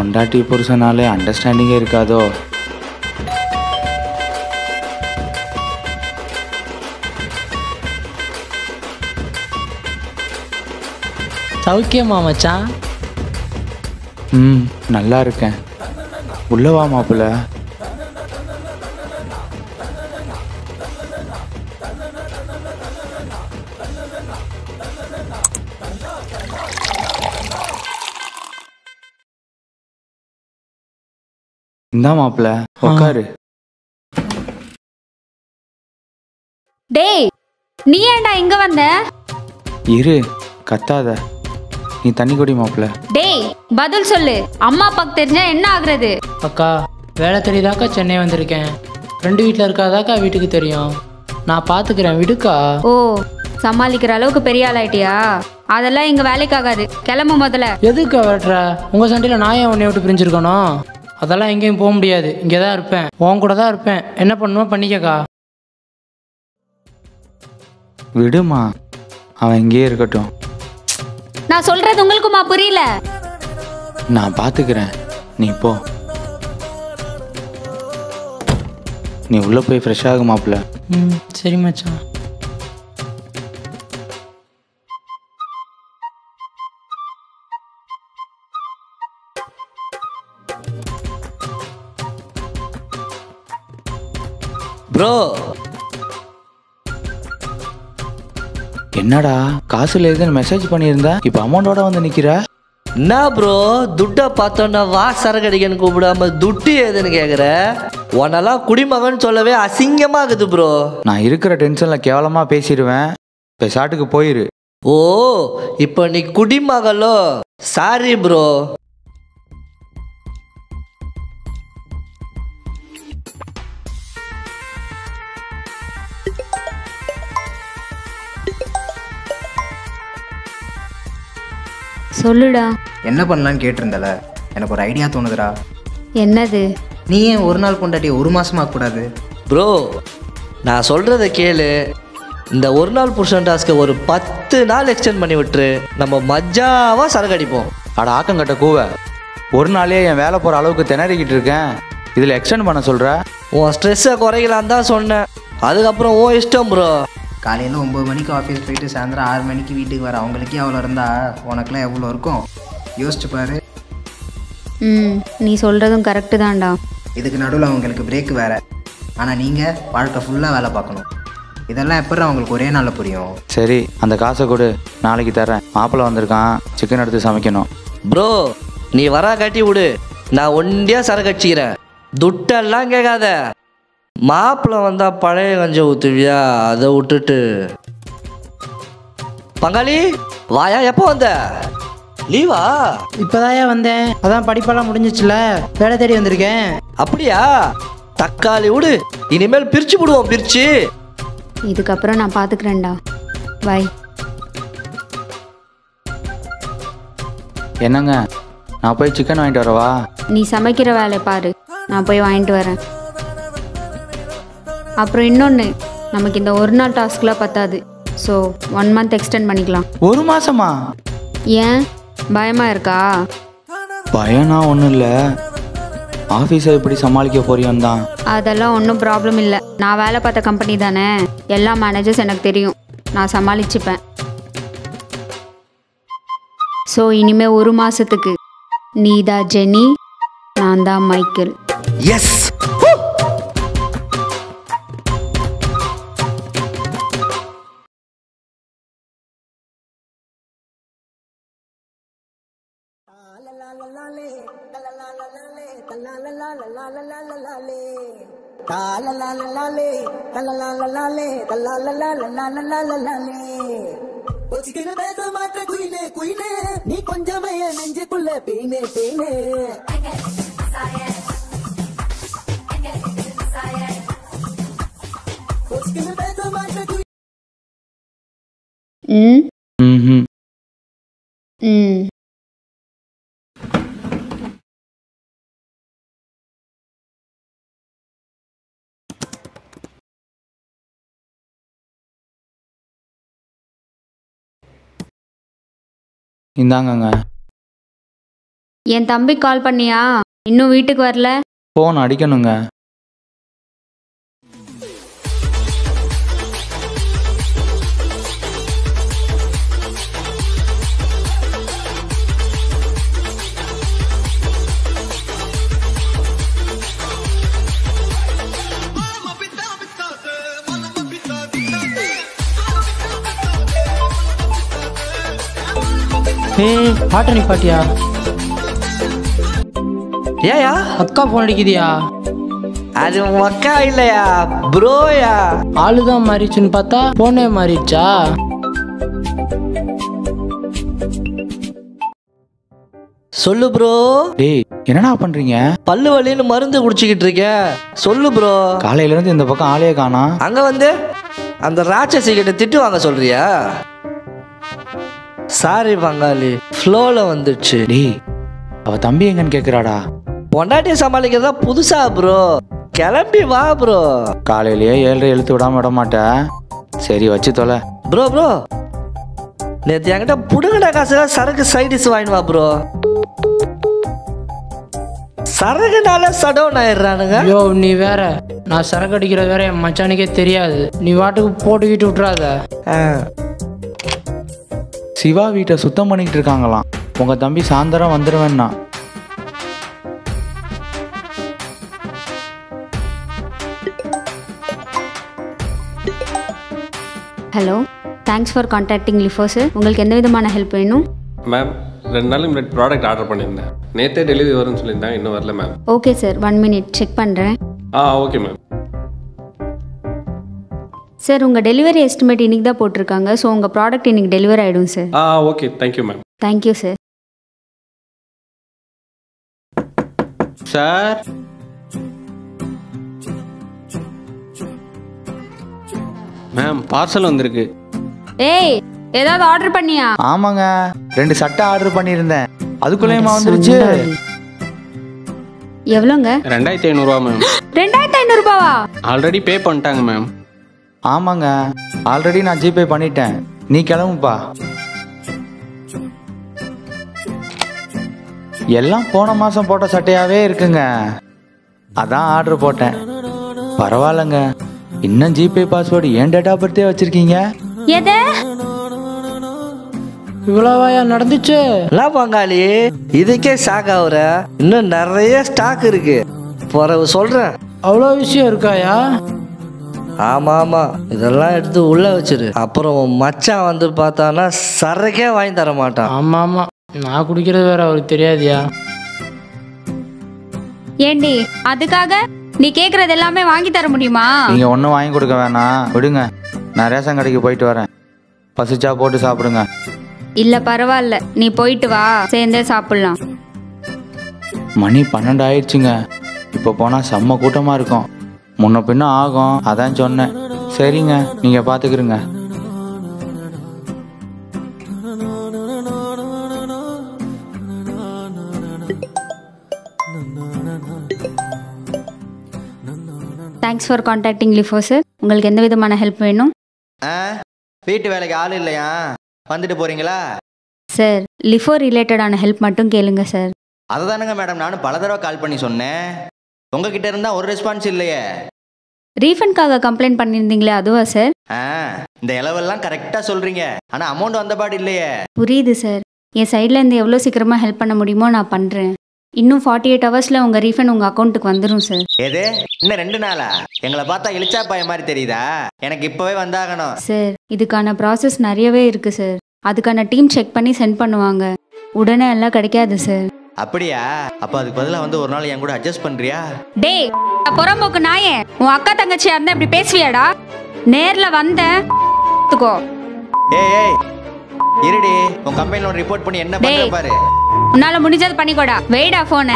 பொண்டாட்டி புருஷனாலே அண்டர்ஸ்டாண்டிங்கே இருக்காதோ. சௌக்கியமா மச்சான்? நல்லா இருக்கேன். உள்ளவா மாப்பிள்ள. இந்தா மாப்பிள்ள உட்காரு. டேய், நீ ஏன்டா இங்க வந்த? இரு, கத்தாத. நீ தண்ணி குடி மாப்பிள்ள. டேய், பதில் சொல்லு. அம்மா அப்பாக்கு தெரிஞ்சா என்ன ஆகுறது? அக்கா, வேலை தெரியுதாக்கா சென்னை வந்திருக்கேன். ஃப்ரெண்டு வீட்டில் இருக்காதாக்கா வீட்டுக்கு தெரியும். நான் பார்த்துக்கிறேன், விடுக்கா. ஓ, சமாளிக்கிற அளவுக்கு பெரிய ஆள் ஆயிட்டியா? அதெல்லாம் இங்க வேலைக்காகாது. கிளம்பு முதல்ல. எதுக்கா வரட்டுற? உங்கள் சண்டையில் நான் ஏன் உன்னை விட்டு பிரிஞ்சிருக்கணும்? அதெல்லாம் எங்கேயும் போக முடியாது. இங்கே தான் இருப்பேன், உன் கூட தான் இருப்பேன். என்ன பண்ணுவோம் பண்ணிக்கக்கா. விடுமா, அவன் இங்கேயே இருக்கட்டும். நான் சொல்றது உங்களுக்குமா புரியல? நான் பார்த்துக்கிறேன், நீ போ. நீ உள்ளே போய் ஃப்ரெஷ் ஆகு மாப்பிள்ள. சரி மச்சான். ப்ரோ, என்னடா காசு இல்லைன்னு மெசேஜ் பண்ணியிருந்தா, இப்போ அமௌண்டோட வந்து நிற்கிற? என்ன ப்ரோ, துட்டை பார்த்தோன்னா வா சரக்கடிக்கன்னு கூப்பிடாம துட்டு ஏதுன்னு கேட்குற? உன்னெல்லாம் குடிமகன் சொல்லவே அசிங்கமாக இருக்குது ப்ரோ. நான் இருக்கிற டென்ஷனில் கேவலமாக பேசிடுவேன். பெசாட்டுக்கு போயிரு. ஓ, இப்போ நீ குடிமகளோ? Sorry bro. சொல்லுடா. என்ன பண்ணலான்னு கேட்டிருந்தல, எனக்கு ஒரு ஐடியா தோணுதுடா. என்னது? நீ ஏன் ஒரு நாள் கொண்டாட்டி ஒரு மாசமா கூடாது? ப்ரோ, நான் சொல்கிறத கேளு. இந்த ஒரு நாள் புருஷன் டாஸ்க்கை ஒரு 10 நாள் எக்ஸ்டெண்ட் பண்ணி விட்டுரு. நம்ம மஜாவாக சரக்கு அடிப்போம். அட ஆக்கங்கட்ட கூவ, ஒரு நாளே என் வேலை போகிற அளவுக்கு திணறிக்கிட்டு இருக்கேன். இதில் எக்ஸ்டெண்ட் பண்ண சொல்கிற? உன் ஸ்ட்ரெஸ்ஸை குறைக்கலான்னு தான் சொன்னேன். அதுக்கப்புறம் ஓ இஷ்டம் ப்ரோ. காலையில் 9 மணிக்கு ஆஃபீஸ் போயிட்டு சாயந்தரம் 6 மணிக்கு வீட்டுக்கு வர அவங்களுக்கே அவ்வளோ இருந்தால் உனக்குலாம் எவ்வளோ இருக்கும் யோசிச்சு பாரு. நீ சொல்றதும் கரெக்டு தான்டா. இதுக்கு நடுவில் அவங்களுக்கு பிரேக் வேறு. ஆனால் நீங்கள் வாழ்க்கை ஃபுல்லாக வேலை பார்க்கணும். இதெல்லாம் எப்படி அவங்களுக்கு ஒரே நாளில் புரியும்? சரி, அந்த காசை கொடு, நாளைக்கு தரேன். மாப்பிள்ளை வந்திருக்கான், சிக்கன் எடுத்து சமைக்கணும். ப்ரோ, நீ வரா காட்டி விடு, நான் ஒண்டியாக சரக்கு அடிச்சிக்கிறேன். துட்டெல்லாம் கேட்காத. மாப்பிள்ளை வந்தால் பழைய கஞ்சை ஊற்றுவியா? அதை விட்டுட்டு பங்காளி வாயா. எப்போ வந்த? லீவா? இப்போதான் வந்தேன். அதான் படிப்பெல்லாம் முடிஞ்சிச்சுல, வேலை தேடி வந்திருக்கேன். அப்படியா? தக்காளி விடு, இனிமேல் பிரிச்சு விடுவோம். பிரிச்சு இதுக்கப்புறம் நான் பார்த்துக்கிறேன்டா. பாய். என்னங்க, நான் போய் சிக்கன் வாங்கிட்டு வரவா? நீ சமைக்கிற வேலையை பாரு, நான் போய் வாங்கிட்டு வரேன். அப்புறம் இன்னொன்று, நமக்கு இந்த ஒரு நாள் டாஸ்க்லாம் பத்தாது. ஸோ 1 மந்த் எக்ஸ்டெண்ட் பண்ணிக்கலாம். ஒரு மாசமா? ஏன் பயமா இருக்கா? பயம்னா ஒன்றும் இல்லை, ஆஃபீஸை எப்படி சமாளிக்க போறியோன்னு தான். அதெல்லாம் ஒன்றும் ப்ராப்ளம் இல்லை. நான் வேலை பார்த்த கம்பெனி தானே, எல்லா மேனேஜர்ஸ் எனக்கு தெரியும். நான் சமாளிச்சுப்பேன். ஸோ இனிமேல் 1 மாதத்துக்கு நீ தான் ஜெனி, நான் தான் மைக்கேல். எஸ். நீ கொஞ்சமே நெஞ்சுக்குள்ள பீனே பீனே ம் ம் ம் இந்தாங்கங்க. என் தம்பி கால் பண்ணியா? இன்னும் வீட்டுக்கு வரல. ஃபோன் அடிக்கணுங்க. ஏய் பாட்டை நிப்பாட்டியா? ஏயா அக்கா ஃபோன் அடிக்குதியா? அது உன் அக்கா இல்லையா ப்ரோயா? ஆளுதான் மாறிடுச்சுன்னு பார்த்தா ஃபோனே மாறிடுச்சா? சொல்லு ப்ரோ. டேய் என்னடா பண்றீங்க? பல்லு வலின்னு மருந்து குடிச்சிக்கிட்டு இருக்கேன். சொல்லு ப்ரோ. காலையில இருந்து இந்த பக்கம் ஆளே காணா. அங்க வந்து அந்த ராட்சசி கிட்ட திட்டு வாங்க சொல்றியா? சாரி பங்காளி, ஃப்ளோல வந்துடுச்சு. டேய் அவ தம்பி எங்கன்னு கேக்குறாடா. பொண்டாட்டியை சமாளிக்கிறதா புதுசா ப்ரோ. கிளம்பி வா ப்ரோ. காலையிலேயே 7:30 எழுத்து விடாம விட மாட்டேன். சரி வச்சு தொலை. ப்ரோ ப்ரோ நேற்று என்கிட்ட புடுங்கின காசுல சரக்கு சைடிஸ் வாங்கிட்டு வா ப்ரோ. சரக்குனால சடவுன் ஆயிடுறானுங்க. ஐயோ நீ வேற, நான் சரக்கு அடிக்கிறது வேற என் மச்சானுக்கே தெரியாது. நீ வாட்டுக்கு போட்டுக்கிட்டு விட்டுறாத. சிவா வீட்டை சுத்தம் பண்ணிக்கிட்டு இருக்காங்களாம். உங்க தம்பி சாயந்தரம் வந்துடுவேன்னா. Hello, thanks for contacting Lifo sir. உங்களுக்கு எந்த விதமான ஹெல்ப் வேணும்? மேம் 2 நாள் முன்னாடி ப்ராடக்ட் ஆர்டர் பண்ணியிருந்தேன். நேற்றே டெலிவரி வரும்னு சொல்லியிருந்தாங்க, இன்னும் வரல ma'am. Okay sir, 1 minute check பண்ணுறேன். Okay ma'am. சார் உங்கள் டெலிவரி எஸ்டிமேட் இன்றைக்கி தான் போட்டிருக்காங்க. ஸோ உங்கள் ப்ராடக்ட் இன்றைக்கி டெலிவரி ஆகிடும் sir. Okay, thank you ma'am. Thank you sir. Sir ma'am parcel வந்திருக்கு. ஏய் ஏதாவது ஆர்டர் பண்ணியா? ஆமாங்க 2 சட்டை ஆர்டர் பண்ணியிருந்தேன். அதுக்குள்ளேயுமா வந்துருச்சு? எவ்வளோங்க? 2500 ரூபா மேம். 2500 ரூபாவா? ஆல்ரெடி பே பண்ணிட்டாங்க மேம். ஆமாங்க ஆல்ரெடி நான் ஜிபே பண்ணிட்டேன். நீ கிளம்புப்பா. எல்லாம் போன மாசம் போட்ட சட்டையாவே இருக்குங்க. அதான் ஆர்டர் போட்டேன். பரவாயில்லைங்க, இன்னும் ஜிபே பாஸ்வேர்டு ஏன் டேட் ஆஃப் பர்த்தே வச்சிருக்கீங்க? எது இவ்வளோவாயா நடந்துச்சு? எல்லாம் பங்காளி இதுக்கே ஷாக் ஆகுற. இன்னும் நிறைய ஸ்டாக் இருக்கு, பிறகு சொல்றேன். அவ்வளோ விஷயம் இருக்காயா? ஆமா ஆமா, இதெல்லாம் எடுத்து உள்ள வச்சிரு. அப்புறம் உன் மச்சான் வந்து பார்த்தானா சரக்கே வாங்கி தர மாட்டான். ஆமாம் ஆமாம், நான் குடிக்கிறது வேற அவருக்கு தெரியாதியா? ஏண்டி அதுக்காக நீ கேட்குறது எல்லாமே வாங்கி தர முடியுமா? நீங்க ஒன்றும் வாங்கி கொடுக்க வேணாம், விடுங்க. நான் ரேஷன் கடைக்கு போயிட்டு வரேன். பசிச்சா போட்டு சாப்பிடுங்க. இல்லை பரவாயில்ல, நீ போயிட்டு வா, சேர்ந்தே சாப்பிட்லாம். மணி 12 ஆயிடுச்சுங்க. இப்போ போனால் செம்ம கூட்டமாக இருக்கும். முன்ன பின்ன ஆகும், அதான் சொன்னேன். சரிங்க, நீங்கள் பார்த்துக்கிறங்க. Thanks for contacting Lifo sir. உங்களுக்கு எந்த விதமான ஹெல்ப் வேணும்? வீட்டு வேலைக்கு ஆள் இல்லையா? வந்துட்டு போறீங்களா? சார் லிஃபோ ரிலேட்டடான ஹெல்ப் மட்டும் கேளுங்க சார். அதை தானுங்க மேடம் நானும் பல தடவை கால் பண்ணி சொன்னேன். உங்ககிட்ட இருந்தால் ஒரு ரெஸ்பான்ஸ் இல்லையே. ரீஃபண்ட்காக கம்ப்ளைண்ட் பண்ணியிருந்தீங்களே அதுவா சார்? இந்த இளவெல்லாம் கரெக்டாக சொல்கிறீங்க, ஆனால் அமௌண்ட் வந்தபாடு இல்லையே. புரியுது சார், என் சைட்லேருந்து எவ்வளோ சீக்கிரமாக ஹெல்ப் பண்ண முடியுமோ நான் பண்ணுறேன். இன்னும் 48 ஹவர்ஸில் உங்கள் ரீஃபண்ட் உங்கள் அக்கௌண்ட்டுக்கு வந்துடும் சார். எது இன்னும் 2 நாளா? எங்களை பார்த்தா இழிச்சா பாய மாதிரி தெரியுதா? எனக்கு இப்போவே வந்தாகணும். சார் இதுக்கான ப்ராசஸ் நிறையவே இருக்குது சார். அதுக்கான டீம் செக் பண்ணி சென்ட் பண்ணுவாங்க. உடனே எல்லாம் கிடைக்காது சார். அப்படியா? அப்போ அதுக்கு பதிலாக வந்து ஒரு நாள் என் கூட அட்ஜஸ்ட் பண்ணுறியா? டேய் புறம்போக்கு நாயே, உன் அக்கா தங்கச்சியா இருந்தா இப்படி பேசுவியாடா? நேர்ல வந்தேன். ஏய் இருடி, உன் கம்பெனில ரிப்போர்ட் பண்ணி என்ன பண்ற பாரு. உன்னால முடிஞ்சது பண்ணிக்கோடா. வெயிடா போன.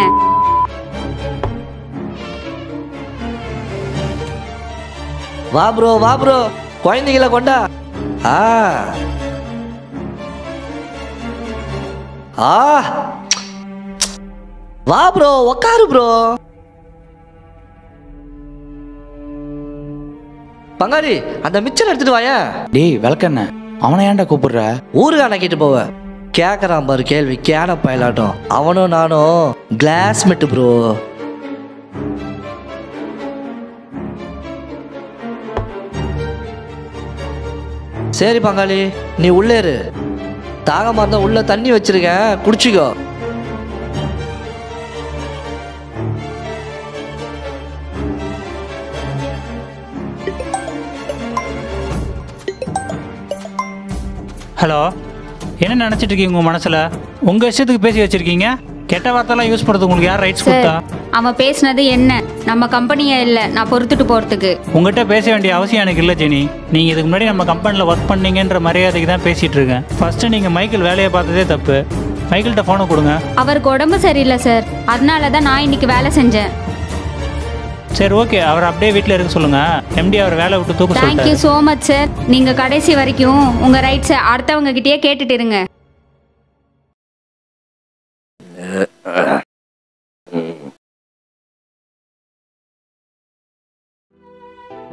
வா ப்ரோ வா ப்ரோ, குழந்தைகளை கொண்டா. வா ப்ரோ, உக்காரு ப்ரோ. பங்காரி அந்த மிச்சர் எடுத்துட்டு வாயா. டேய் விளக்கண்ண, அவனை ஏன்டா கூப்பிடுற? ஊருக்கு அணைக்கிட்டு போவ. கேட்குறான் பாரு கேள்வி கேன பயிலாட்டம். அவனும் நானும் கிளாஸ்மேட்டு ப்ரோ. சரி பங்காளி, நீ உள்ளே இரு. தாகமாக இருந்தால் உள்ள தண்ணி வச்சிருக்கேன், குடிச்சிக்கோ. ஹலோ, என்ன நினச்சிட்டு இருக்கீங்க உங்கள் மனசில்? உங்கள் இஷ்டத்துக்கு பேசி வச்சுருக்கீங்க. கெட்ட வார்த்தைலாம் யூஸ் பண்ணுறது உங்களுக்கு யார் ரைட்ஸ் கொடுத்தா? அவன் பேசுனது என்ன நம்ம கம்பெனியே இல்லை நான் பொறுத்துட்டு போகிறதுக்கு. உங்கள்கிட்ட பேச வேண்டிய அவசியம் எனக்கு இல்லை ஜெனி. நீங்கள் இதுக்கு முன்னாடி நம்ம கம்பெனியில் ஒர்க் பண்ணீங்கன்ற மரியாதைக்கு தான் பேசிகிட்டு இருக்கேன். ஃபஸ்ட்டு நீங்கள் மைக்கேல் வேலையை பார்த்ததே தப்பு. மைக்கேல்கிட்ட ஃபோனை கொடுங்க. அவருக்கு உடம்பு சரியில்லை சார், அதனால தான் நான் இன்னைக்கு வேலை செஞ்சேன். சரி ஓகே, அவர் அப்படியே வீட்டில் இருக்க சொல்லுங்கள். எம்டி அவர் வேலை விட்டு தூக்க சொல்லுங்கள். Thank you so much sir. நீங்கள் கடைசி வரைக்கும் உங்கள் ரைட்ஸை அடுத்தவங்க கிட்டேயே கேட்டுட்டு இருங்க.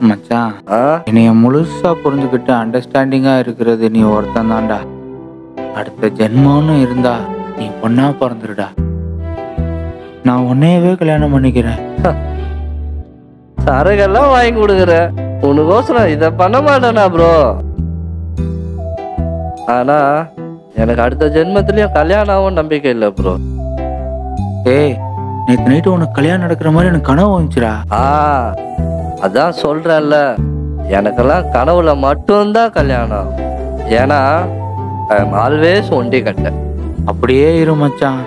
மச்சான், என்னைய முழுசா புரிஞ்சுக்கிட்டு அண்டர்ஸ்டாண்டிங்கா இருக்கிறது நீ ஒருத்தன் தான்டா. அடுத்த ஜென்மம்னு இருந்தா நீ பொண்ணா பிறந்துருடா. நான் உன்னையவே கல்யாணம் பண்ணிக்கிறேன். சரகெல்லாம் வாங்கி கொடுக்குற உனக்கோசரம் இதை பண்ண மாட்டேனா ப்ரோ. ஆனா எனக்கு அடுத்த ஜென்மத்திலயும் கல்யாணம் ஆகும் நம்பிக்கை இல்லை ப்ரோ. ஏய், நேற்று நைட்டு உனக்கு கல்யாணம் நடக்கிற மாதிரி எனக்கு கனவு வந்துச்சுடா. அதான் சொல்றேன்ல, எனக்கெல்லாம் கனவுல மட்டும்தான் கல்யாணம். ஏன்னா ஐ எம் ஆல்வேஸ் ஒண்டி கட்ட. அப்படியே இரு மச்சான்,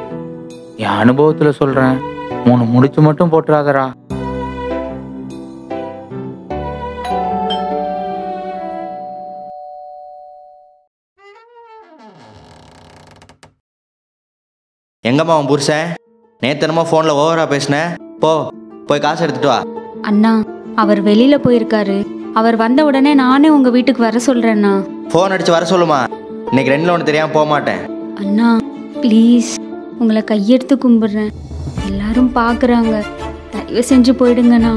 என் அனுபவத்துல சொல்றேன். 3 முடிச்சு மட்டும் போட்டுறாதடா. எங்கம்மா உன் புருஷன்? நேற்று என்னமோ ஃபோனில் ஓவராக பேசினேன். போய் காசு எடுத்துட்டு வா. அண்ணா, அவர் வெளியில போயிருக்காரு. அவர் வந்த உடனே நானே உங்க வீட்டுக்கு வர சொல்றேண்ணா. ஃபோன் அடிச்சு வர சொல்லுமா. இன்னைக்கு 2ல் 1 தெரியாமல் போக மாட்டேன். அண்ணா ப்ளீஸ், உங்களை கையெடுத்து கும்பிடுறேன். எல்லாரும் பார்க்குறாங்க, தயவு செஞ்சு போயிடுங்கண்ணா.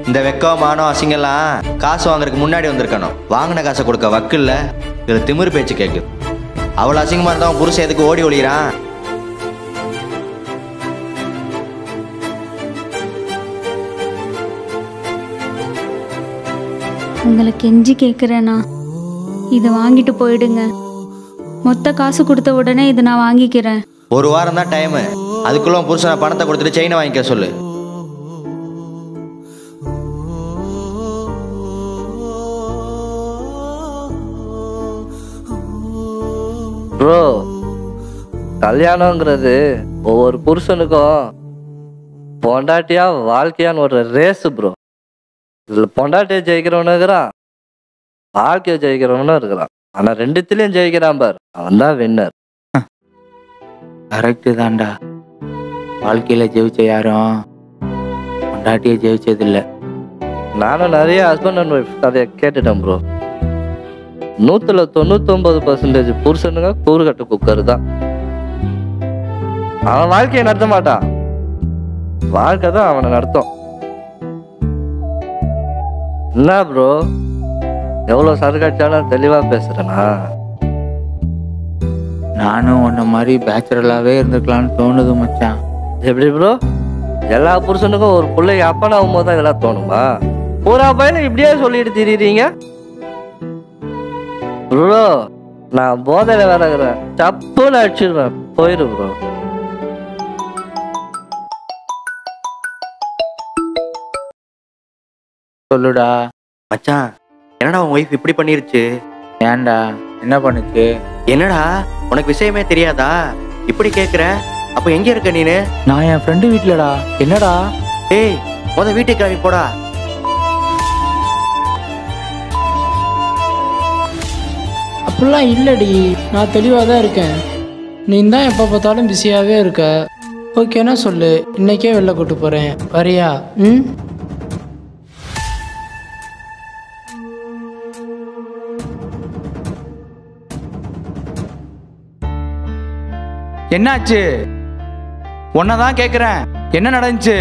இந்த வெக்கம் மானம் அசிங்கெல்லாம் காசு வாங்குறதுக்கு முன்னாடி வந்திருக்கணும். வாங்கின காசை கொடுக்க வக்கில்ல. இதில் திமிரு பேச்சு கேட்குது. அவ்வளோ அசிங்கமாக இருந்தால் புருஷன் எதுக்கு ஓடி ஒளிகிறான்? உங்களை கெஞ்சி கேட்குறேண்ணா, இதை வாங்கிட்டு போயிடுங்க. மொத்த காசு கொடுத்த உடனே இதை நான் வாங்கிக்கிறேன். 1 வாரம் தான் டைமு. அதுக்குள்ள புருஷனை பணத்தை கொடுத்துட்டு செயினை வாங்கிக்க சொல்லு. ப்ரோ, கல்யாணங்கிறது ஒவ்வொரு புருஷனுக்கும் பொண்டாட்டியா வாழ்க்கையான்னு ஒரு ரேஸ் ப்ரோ. இதில் பொண்டாட்டியை ஜெயிக்கிறவனும் இருக்கிறான், வாழ்க்கையை ஜெயிக்கிறவனும் இருக்கிறான். ஆனால் 2த்துலேயும் ஜெயிக்கிறான் பார், அவன் தான் வின்னர். கரெக்டு தான்டா. வாழ்க்கையில் ஜெயிச்ச யாரும் பொண்டாட்டியை ஜெயிச்சதில்லை. நானும் நிறைய ஹஸ்பண்ட் அண்ட் ஒய்ஃப் கதையை கேட்டுட்டேன் ப்ரோ. 99% புருஷனுங்க கூறுகட்ட குக்கர் தான். அவன் வாழ்க்கையை நடத்த மாட்டான், வாழ்க்கை தான் அவனை நடத்தும். என்ன ப்ரோ, எவ்வளோ சரக்காச்சாலும் தெளிவாக பேசுகிறேனா? நானும் உன்ன மாதிரி பேச்சுலராகவே இருந்துக்கலான்னு தோணுது மச்சான். எப்படி ப்ரோ? எல்லா புருஷனுக்கும் ஒரு பிள்ளைக்கு அப்பனாகும் போது தான் இதெல்லாம் தோணுமா? பூரா பையனும் இப்படியே சொல்லிட்டு திரிறீங்க ப்ரோ. நான் போதையில வேற இருக்கிறேன், தப்புன்னு அடிச்சிருவேன். போயிரு ப்ரோ. சொல்லுடா மச்சான். என்னடா உன் ஒய்ஃப் இப்படி பண்ணிருச்சு? ஏன்டா, என்ன பண்ணுச்சு? என்னடா உனக்கு விஷயமே தெரியாதா? இப்படி கேட்குற? அப்போ எங்கே இருக்க நீனு? நான் என் ஃப்ரெண்டு வீட்டிலடா. என்னடா? ஏய், வீட்டுக்கு கிளம்பி போடா. அப்படிலாம் இல்லடி, நான் தெளிவாக தான் இருக்கேன். நீ தான் எப்போ பார்த்தாலும் பிஸியாகவே இருக்க. ஓகேனா சொல்லு, இன்னைக்கே வெளில கூட்டு போகிறேன், வரியா? என்னாச்சு? உன்னதான் கேக்குறேன், என்ன நடந்துச்சு?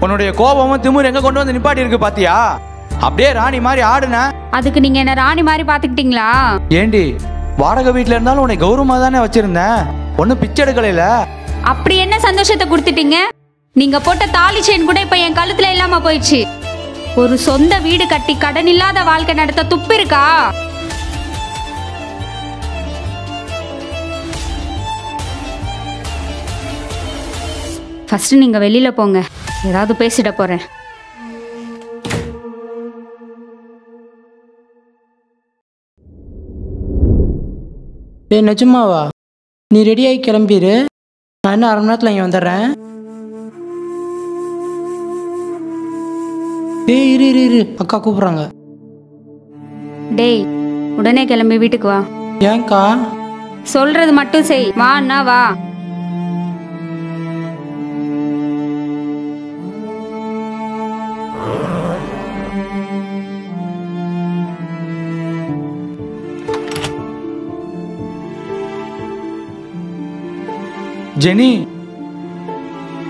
உன்னுடைய கோபமும் திமிரு எங்க கொண்டு வந்து நிப்பாட்டி இருக்கு பாத்தியா? அப்படியே ராணி மாதிரி ஆடுன. அதுக்கு நீங்க என்ன ராணி மாதிரி பாத்துக்கிட்டீங்களா? ஏண்டி, வாடகை வீட்டில் இருந்தாலும் உன்னை கௌரவமாக தானே வச்சிருந்தேன், ஒன்றும் பிச்சை எடுக்கலைல. அப்படி என்ன சந்தோஷத்தை கொடுத்துட்டீங்க? நீங்க போட்ட தாலி செயின் கூட இப்ப என் கழுத்துல இல்லாம போயிடுச்சு. ஒரு சொந்த வீடு கட்டி கடன் இல்லாத வாழ்க்கை நடத்த துப்பு இருக்கா? ஃபர்ஸ்ட் நீங்க வெளியில போங்க, ஏதாவது பேசிட போறேன். ஏய் நிஜமாவா? நீ ரெடியாகி கிளம்பிடு, நான் இன்னும் 1/2 மணி நேரத்தில் இங்கே வந்துடுறேன். ஏய் இரு இரு இரு, அக்கா கூப்பிட்றாங்க. டேய் உடனே கிளம்பி வீட்டுக்கு வா. ஏன்க்கா? சொல்றது மட்டும் செய், வா அண்ணா வா. ஜெனி,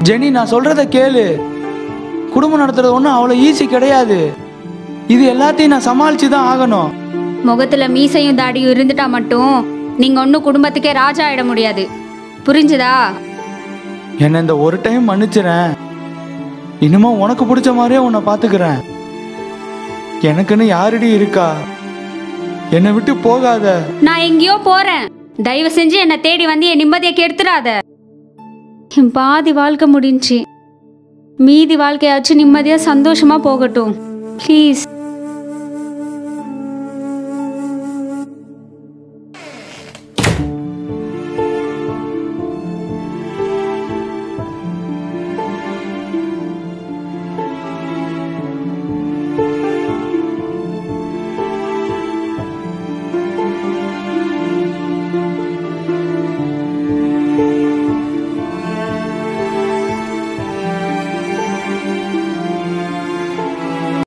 ஜெனி நான் சொல்றத கேளு. குடும்பம் நடத்துறது ஒன்றும் அவ்வளோ ஈஸி கிடையாது. இது எல்லாத்தையும் நான் சமாளிச்சு தான் ஆகணும். முகத்துல மீசையும் தாடியும் இருந்துட்டா மட்டும் நீங்க ஒன்னும் குடும்பத்துக்கே ராஜா ஆயிட முடியாது, புரிஞ்சுதா? என்ன இந்த ஒரு டைம் மன்னிச்சிறேன். இனிமே உனக்கு பிடிச்ச மாதிரியே உன்னை பாத்துக்கிறேன். எனக்குன்னு யாருடி இருக்கா? என்னை விட்டு போகாத. நான் எங்கேயோ போறேன், தயவு செஞ்சு என்னை தேடி வந்து என் நிம்மதியை கெடுத்துடாத. என் பாதி வாழ்க்கை முடிஞ்சு, மீதி வாழ்க்கையாச்சும் நிம்மதியா சந்தோஷமா போகட்டும் ப்ளீஸ்.